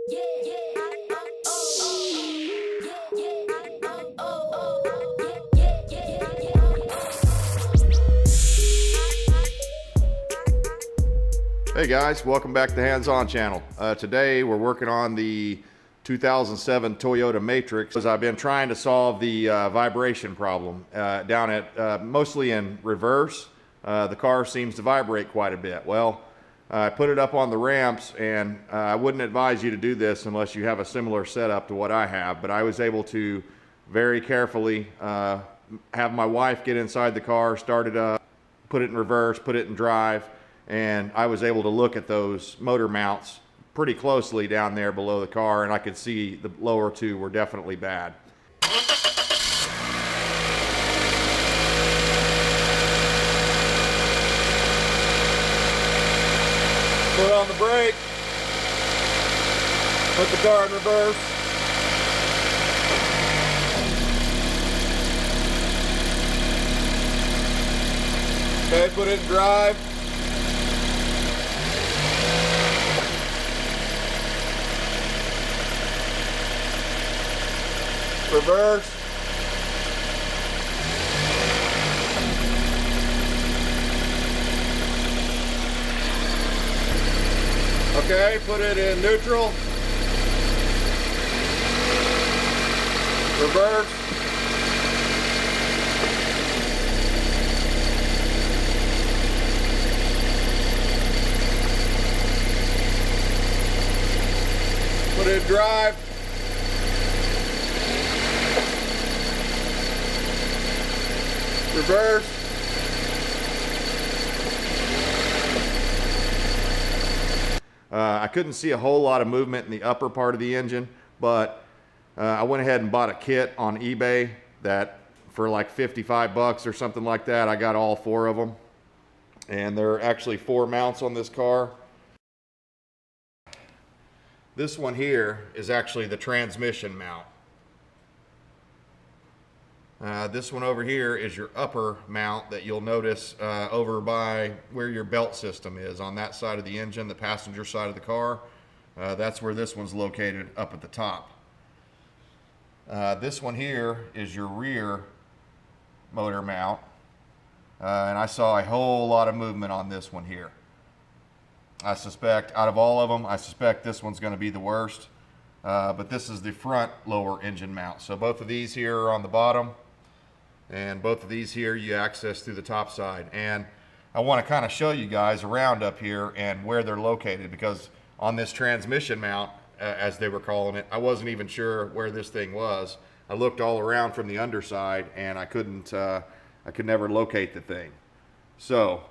Hey guys, welcome back to the Hands-On channel. Today we're working on the 2007 Toyota Matrix, as I've been trying to solve the vibration problem down at mostly in reverse. The car seems to vibrate quite a bit. Well, I put it up on the ramps, and I wouldn't advise you to do this unless you have a similar setup to what I have, but I was able to very carefully have my wife get inside the car, start it up, put it in reverse, put it in drive, and I was able to look at those motor mounts pretty closely down there below the car, and I could see the lower two were definitely bad. Put on the brake, put the car in reverse. Okay, put it in drive. Reverse. Okay, put it in neutral. Reverse. Put it in drive. Reverse. I couldn't see a whole lot of movement in the upper part of the engine, but I went ahead and bought a kit on eBay that for like 55 bucks or something like that. I got all four of them, and there are actually four mounts on this car. This one here is actually the transmission mount. This one over here is your upper mount that you'll notice over by where your belt system is on that side of the engine, the passenger side of the car. That's where this one's located, up at the top. This one here is your rear motor mount, and I saw a whole lot of movement on this one here. I suspect out of all of them, I suspect this one's going to be the worst, but this is the front lower engine mount. So both of these here are on the bottom, and both of these here you access through the top side. And I want to kind of show you guys around up here and where they're located, because on this transmission mount, as they were calling it, I wasn't even sure where this thing was. I looked all around from the underside, and I could never locate the thing. So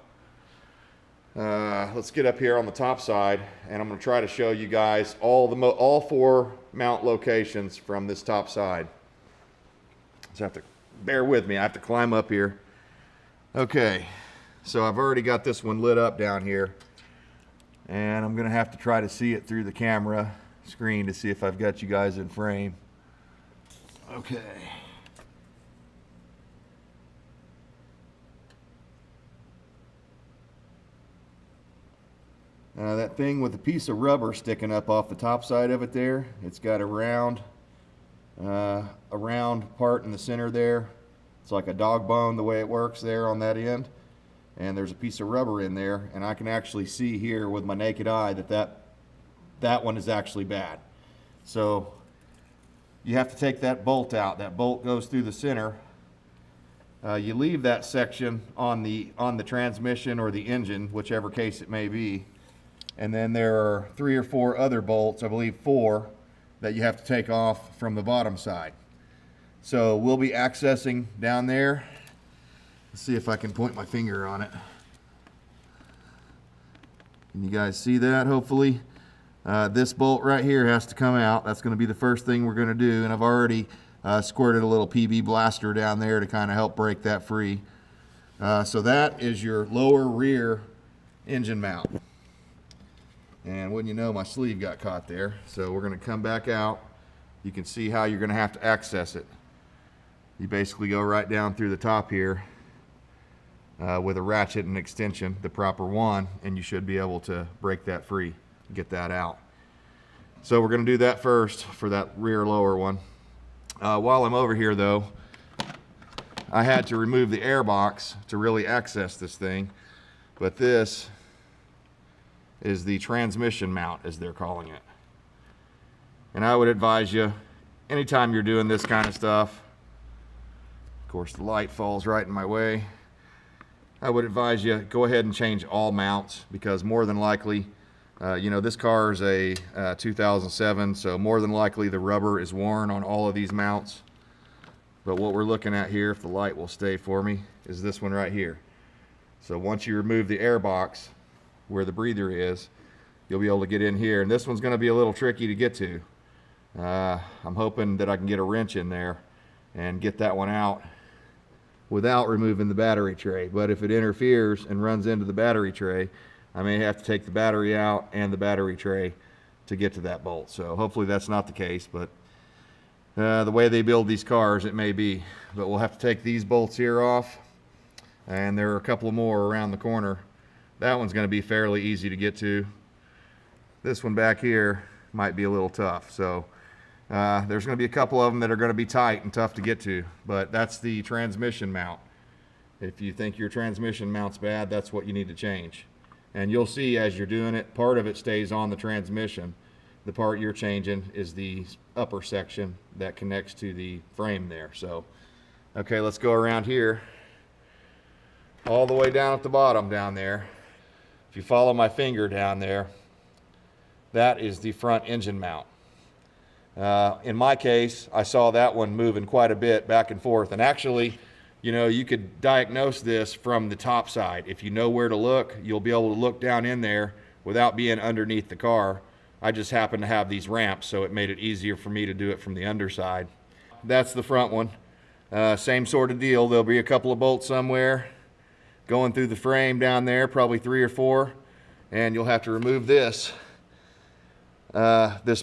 let's get up here on the top side, and I'm going to try to show you guys all four mount locations from this top side. So have to bear with me. I have to climb up here. Okay, so I've already got this one lit up down here, and I'm going to have to try to see it through the camera screen to see if I've got you guys in frame. Okay. That thing with a piece of rubber sticking up off the top side of it there, it's got a round part in the center there. It's like a dog bone the way it works there on that end. And there's a piece of rubber in there, and I can actually see here with my naked eye that one is actually bad. So you have to take that bolt out. That bolt goes through the center. You leave that section on the transmission or the engine, whichever case it may be. And then there are 3 or 4 other bolts, I believe 4, that you have to take off from the bottom side. So we'll be accessing down there. Let's see if I can point my finger on it. Can you guys see that, hopefully? This bolt right here has to come out. That's going to be the first thing we're going to do, and I've already squirted a little PB blaster down there to kind of help break that free. So that is your lower rear engine mount. And wouldn't you know, my sleeve got caught there. So we're going to come back out. You can see how you're going to have to access it. You basically go right down through the top here with a ratchet and extension, the proper one, and you should be able to break that free, get that out. So we're going to do that first for that rear lower one. While I'm over here though, I had to remove the air box to really access this thing, but this is the transmission mount, as they're calling it. And I would advise you, anytime you're doing this kind of stuff, of course the light falls right in my way, I would advise you go ahead and change all mounts, because more than likely, you know, this car is a 2007, so more than likely the rubber is worn on all of these mounts. But what we're looking at here, if the light will stay for me, is this one right here. So once you remove the air box where the breather is, you'll be able to get in here. And this one's going to be a little tricky to get to. I'm hoping that I can get a wrench in there and get that one out without removing the battery tray. But if it interferes and runs into the battery tray, I may have to take the battery out and the battery tray to get to that bolt. So hopefully that's not the case, but the way they build these cars, it may be. But we'll have to take these bolts here off, and there are a couple more around the corner. That one's going to be fairly easy to get to. This one back here might be a little tough. So there's going to be a couple of them that are going to be tight and tough to get to, but that's the transmission mount. If you think your transmission mount's bad, that's what you need to change. And you'll see as you're doing it, part of it stays on the transmission. The part you're changing is the upper section that connects to the frame there. So, okay, let's go around here. All the way down at the bottom down there. If you follow my finger down there, that is the front engine mount. In my case, I saw that one moving quite a bit back and forth. And actually, you know, you could diagnose this from the top side. If you know where to look, you'll be able to look down in there without being underneath the car. I just happen to have these ramps, so it made it easier for me to do it from the underside. That's the front one. Same sort of deal. There'll be a couple of bolts somewhere going through the frame down there, probably 3 or 4, and you'll have to remove this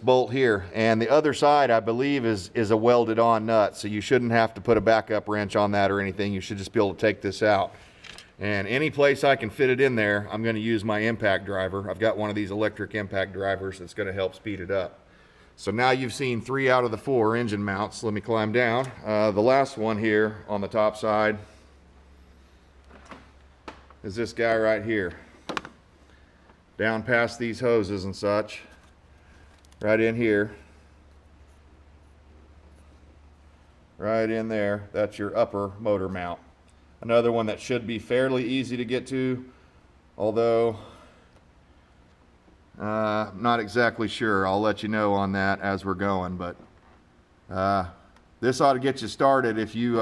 bolt here. And the other side, I believe, is a welded on nut, so you shouldn't have to put a backup wrench on that or anything. You should just be able to take this out. And any place I can fit it in there, I'm going to use my impact driver. I've got one of these electric impact drivers that's going to help speed it up. So now you've seen 3 out of the 4 engine mounts. Let me climb down. The last one here on the top side is this guy right here. Down past these hoses and such, right in here, right in there, that's your upper motor mount. Another one that should be fairly easy to get to, although I'm not exactly sure. I'll let you know on that as we're going, but this ought to get you started if you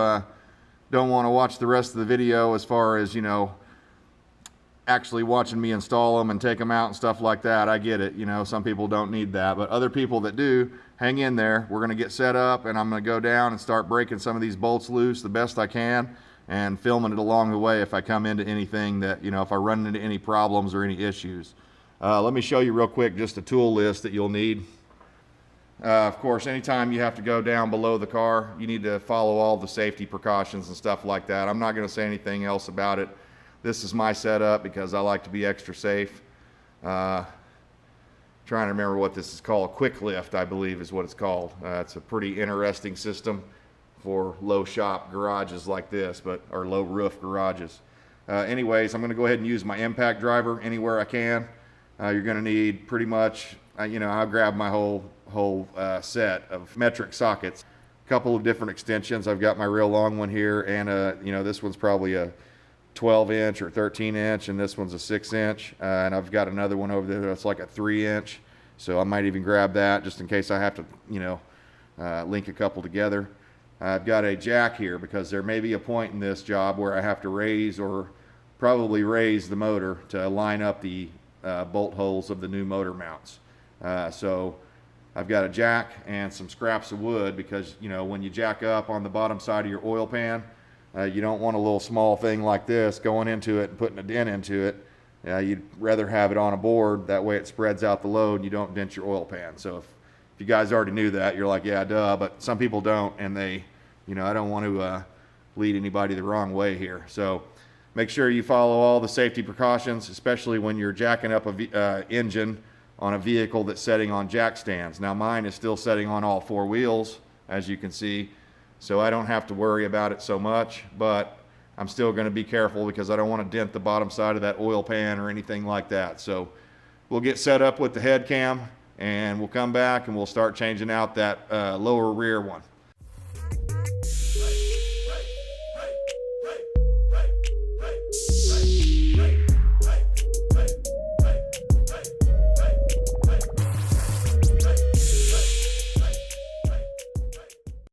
don't want to watch the rest of the video as far as, you know, actually watching me install them and take them out and stuff like that. I get it, you know, some people don't need that, but other people that do, hang in there. We're going to get set up, and I'm going to go down and start breaking some of these bolts loose the best I can, and filming it along the way if I come into anything that, you know, if I run into any problems or any issues. Let me show you real quick just a tool list that you'll need. Of course, anytime you have to go down below the car, you need to follow all the safety precautions and stuff like that. I'm not going to say anything else about it. This is my setup because I like to be extra safe. Trying to remember what this is called. Quick lift, I believe, is what it's called. It's a pretty interesting system for low shop garages like this, or low roof garages. Anyways, I'm going to go ahead and use my impact driver anywhere I can. You're going to need pretty much, you know, I'll grab my whole set of metric sockets. A couple of different extensions. I've got my real long one here, and you know, this one's probably a 12-inch or 13-inch, and this one's a 6-inch, and I've got another one over there that's like a 3-inch, so I might even grab that just in case I have to, you know, link a couple together. I've got a jack here because there may be a point in this job where I have to raise, or probably raise, the motor to line up the bolt holes of the new motor mounts. So I've got a jack and some scraps of wood because, you know, when you jack up on the bottom side of your oil pan, you don't want a little small thing like this going into it and putting a dent into it. You'd rather have it on a board. That way it spreads out the load and you don't dent your oil pan. So if you guys already knew that, you're like, yeah, duh, but some people don't, and they, you know, I don't want to lead anybody the wrong way here. So make sure you follow all the safety precautions, especially when you're jacking up a engine on a vehicle that's setting on jack stands. Now mine is still setting on all four wheels, as you can see, so I don't have to worry about it so much, but I'm still going to be careful because I don't want to dent the bottom side of that oil pan or anything like that. So we'll get set up with the head cam and we'll come back and we'll start changing out that lower rear one.